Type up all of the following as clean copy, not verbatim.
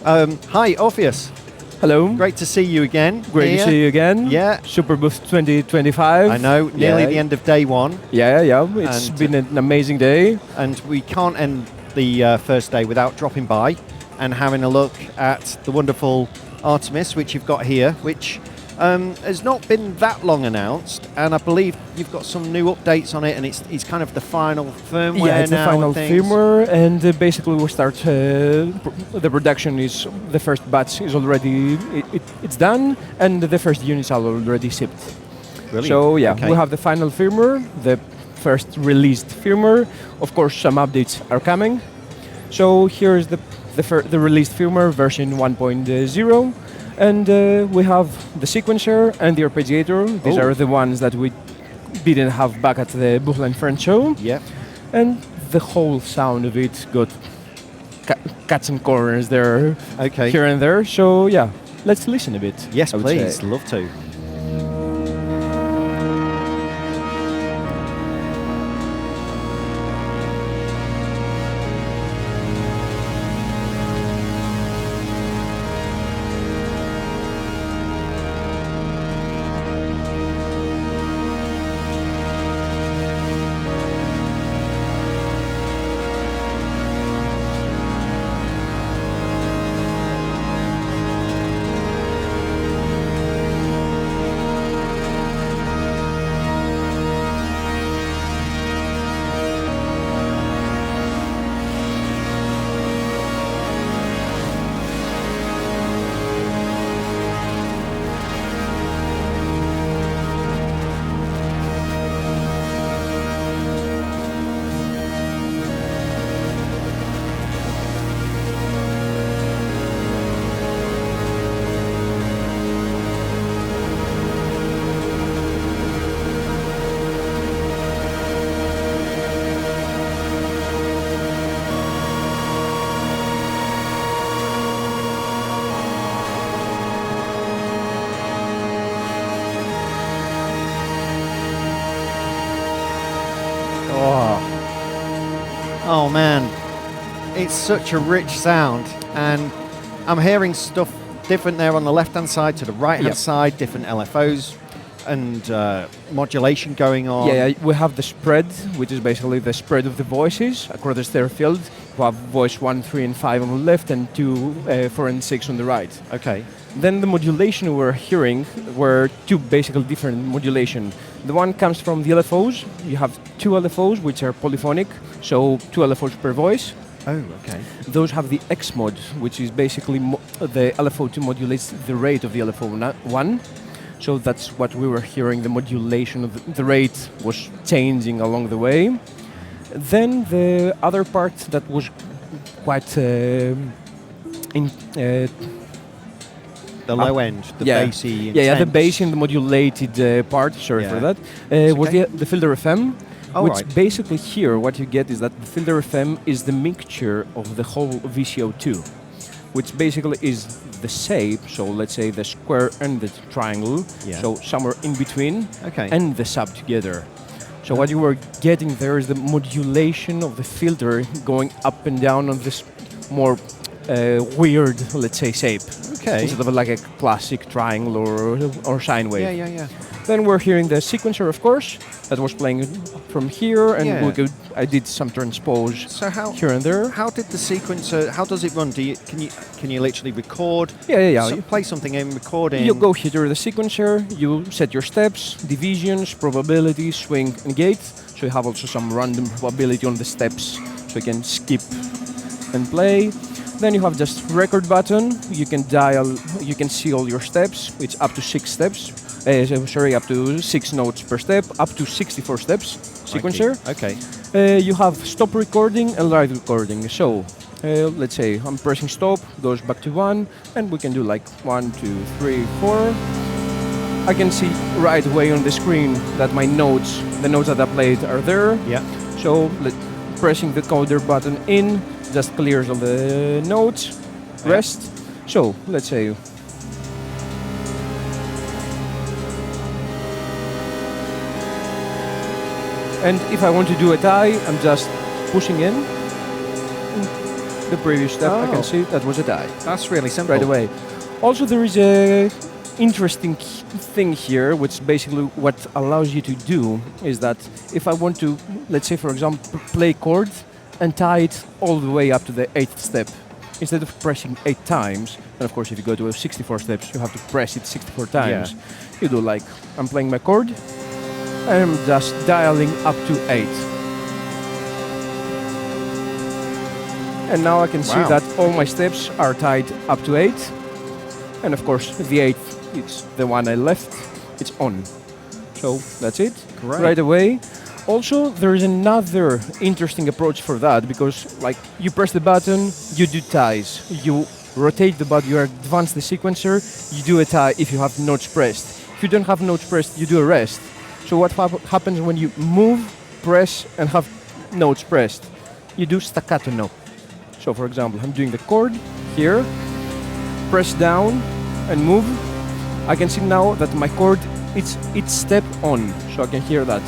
Hi, Orpheus. Hello. Great to see you again. Great here. to see you again. Yeah. Superbooth 2025. I know, nearly the end of day one. Yeah. It's been an amazing day. And we can't end the first day without dropping by and having a look at the wonderful Artemis, which you've got here, which has not been that long announced, and I believe you've got some new updates on it, and it's kind of the final firmware now. Yeah, it's the final firmware, and basically we start. The production is the first batch is already it's done, and the first units are already shipped. Brilliant. So yeah, okay. we have the final firmware, the first released firmware. Of course, some updates are coming. So here is the released firmware version 1.0. And we have the sequencer and the arpeggiator. These are the ones that we didn't have back at the Boolean Friends show. Yeah. And the whole sound of it got cuts and corners there, here and there. So yeah, let's listen a bit. Yes, please. Love to. Oh man, it's such a rich sound, and I'm hearing stuff different there on the left-hand side to the right-hand side, different LFOs and modulation going on. Yeah, we have the spread, which is basically the spread of the voices across the stereo field. We have voice 1, 3, and 5 on the left, and 2, 4, and 6 on the right. Okay. Then the modulation we're hearing were two basically different modulation. The one comes from the LFOs. You have two LFOs, which are polyphonic, so two LFOs per voice. Oh, okay. Those have the X mod, which is basically the LFO2 modulates the rate of the LFO1. So that's what we were hearing, the modulation of the rate was changing along the way. Then the other part that was quite the low end, the bassy, intense. The bass in the modulated part, sorry for that, was the filter FM, which basically here what you get is that the filter FM is the mixture of the whole VCO2, which basically is the shape, so let's say the square and the triangle, so somewhere in between, and the sub together. So what you were getting there is the modulation of the filter going up and down on this more weird, let's say, shape. Okay. Instead of like a classic triangle or sine wave. Yeah. Then we're hearing the sequencer, of course, that was playing from here, and I did some transpose here and there. How did the sequencer? How does it run? Can you literally record? Yeah. So play something in recording. You go here the sequencer. You set your steps, divisions, probability, swing, and gate. So you have also some random probability on the steps, so you can skip and play. Then you have just record button. You can dial. You can see all your steps. It's up to 6 steps. Up to 6 notes per step, up to 64 steps, sequencer. Okay. You have stop recording and live recording. So, let's say I'm pressing stop, goes back to 1, and we can do like 1, 2, 3, 4. I can see right away on the screen that my notes, the notes that I played are there. Yeah. So, pressing the coder button in just clears all the notes, rest. So, let's say And if I want to do a tie, I'm just pushing in. the previous step, I can see that was a die. That's really simple. Right away. Also, there is a interesting thing here, which basically what allows you to do is that if I want to, let's say for example, play chord and tie it all the way up to the 8th step, instead of pressing 8 times, and of course if you go to 64 steps, you have to press it 64 times. Yeah. You do like, I'm playing my chord, and I'm just dialing up to 8. And now I can see that all my steps are tied up to 8. And of course, the 8th, it's the one I left, it's on. So that's it, right away. Also, there is another interesting approach for that, because like you press the button, you do ties. You rotate the button, you advance the sequencer, you do a tie if you have notes pressed. If you don't have notes pressed, you do a rest. So what happens when you move, press, and have notes pressed? You do staccato note. So for example, I'm doing the chord here, press down and move. I can see now that my chord, it's step on, so I can hear that.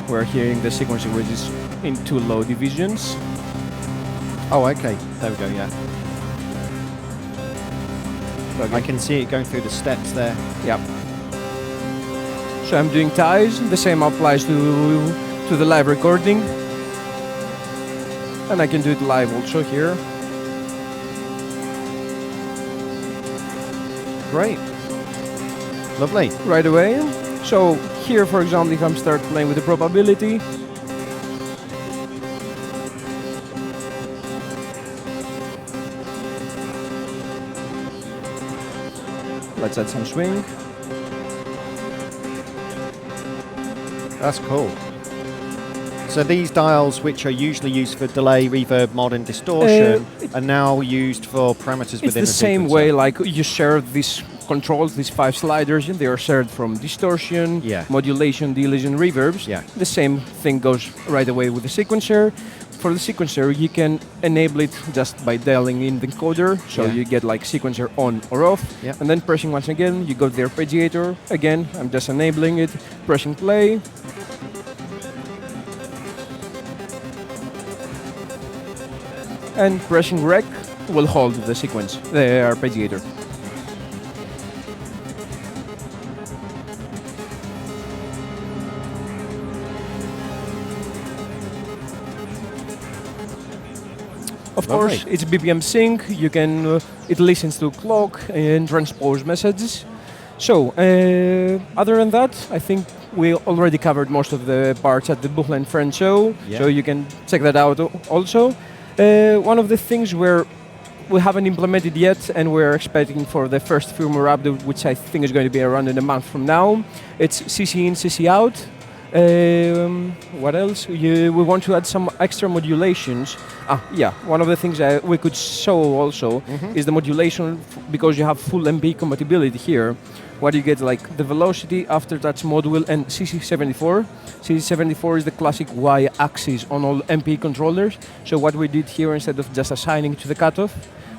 We're hearing the sequencing which is in 2 low divisions. Oh, okay. There we go, yeah. So I can see it going through the steps there. Yep. So I'm doing ties. The same applies to the live recording. And I can do it live also here. Great. Lovely. Right away. So here, for example, if I'm start playing with the probability, let's add some swing. That's cool. So these dials, which are usually used for delay, reverb, mod, and distortion, are now used for parameters within the sequencer. It's the same way, like you share these controls, these 5 sliders, and they are shared from distortion, modulation, deletion, reverbs. Yeah. The same thing goes right away with the sequencer. For the sequencer, you can enable it just by dialing in the encoder, so you get like sequencer on or off, and then pressing once again, you go to the arpeggiator. Again, I'm just enabling it, pressing play. And pressing rec will hold the sequence, the arpeggiator. Of course, it's BPM sync. You can it listens to clock and transpose messages. So, other than that, I think we already covered most of the parts at the Boolean Friends show. Yeah. So you can check that out also. One of the things we haven't implemented yet, and we're expecting for the first firmware update, which I think is going to be around in a month from now, it's CC in, CC out. What else? We want to add some extra modulations. One of the things we could show also is the modulation, because you have full MP compatibility here. What you get, like the velocity, aftertouch module, and CC74. CC74 is the classic Y-axis on all MP controllers. So what we did here, instead of just assigning to the cutoff,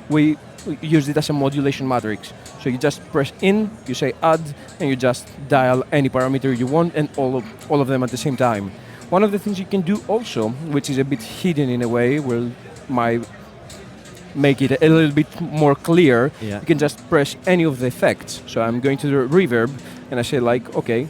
we used it as a modulation matrix. So you just press in, you say add, and you just dial any parameter you want, and all of them at the same time. One of the things you can do also, which is a bit hidden in a way, will make it a little bit more clear. You can just press any of the effects. So I'm going to the reverb, and I say like, okay,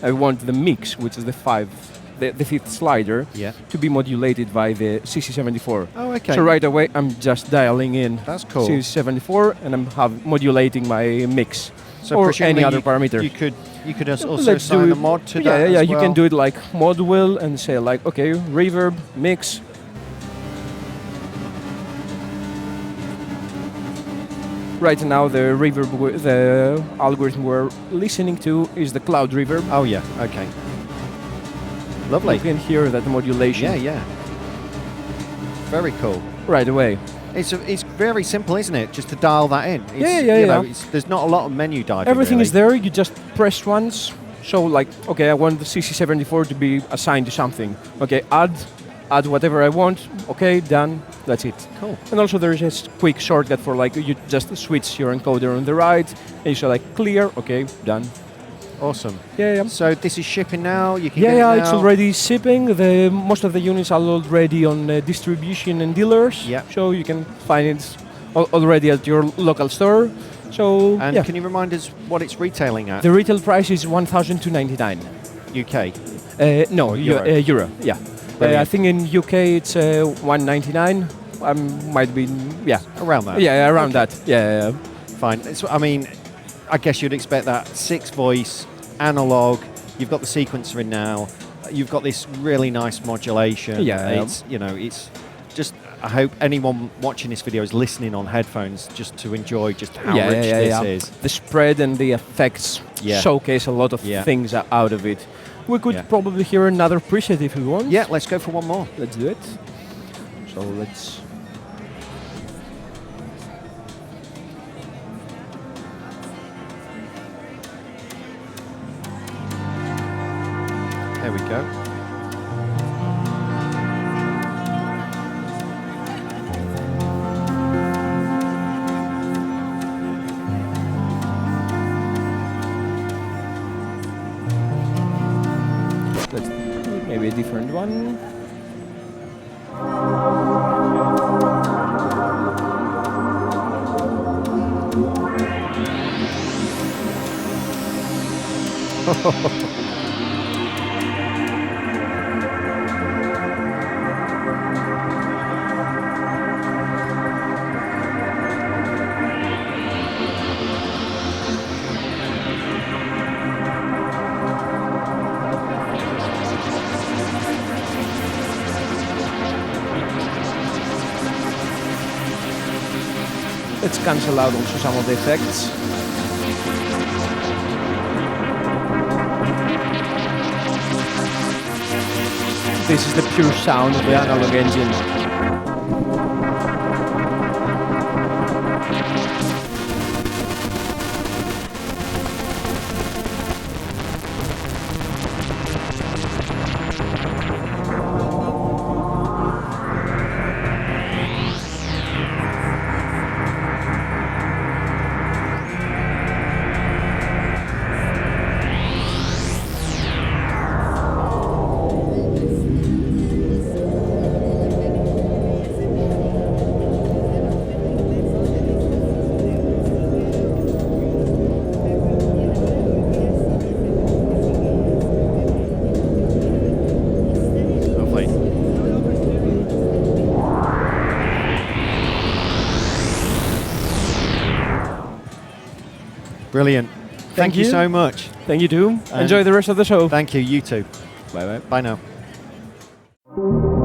I want the mix, which is the 5th slider, to be modulated by the CC74. Oh, okay. So right away, I'm just dialing in CC74, and I'm modulating my mix, so or any other parameter. You could also assign a mod to that. Yeah, you can do it like mod will and say like, okay, reverb, mix. Right now, the reverb, the algorithm we're listening to is the cloud reverb. Oh yeah, okay. Lovely. You can hear that modulation. Yeah. Very cool. Right away. It's very simple, isn't it? Just to dial that in. There's not a lot of menu diving. Everything is there. You just press once. So like, okay, I want the CC74 to be assigned to something. Okay, add whatever I want. Okay, done. That's it. Cool. And also there is a quick shortcut for like, you just switch your encoder on the right, and you say like clear. Okay, done. Awesome. Yeah. So this is shipping now. You can Yeah, get it now. it's already shipping. Most of the units are already on distribution and dealers. Yeah. So you can find it already at your local store. So And can you remind us what it's retailing at? The retail price is 1,299. UK. No, Euro. Euro. Yeah. I think in UK it's 199. Might be Around that. Yeah, around that. Yeah. Fine. I mean, I guess you'd expect that 6-voice analog. You've got the sequencer in now. You've got this really nice modulation. Yeah. It's it's just. I hope anyone watching this video is listening on headphones just to enjoy just how rich this is. The spread and the effects showcase a lot of things out of it. We could probably hear another preset if we want. Yeah, let's go for one more. Let's do it. So let's. There we go. Let's do maybe a different one. Let's cancel out also some of the effects. This is the pure sound of the analog engine. Brilliant. Thank you so much. Thank you too. Enjoy the rest of the show. Thank you. You too. Bye bye. Bye now.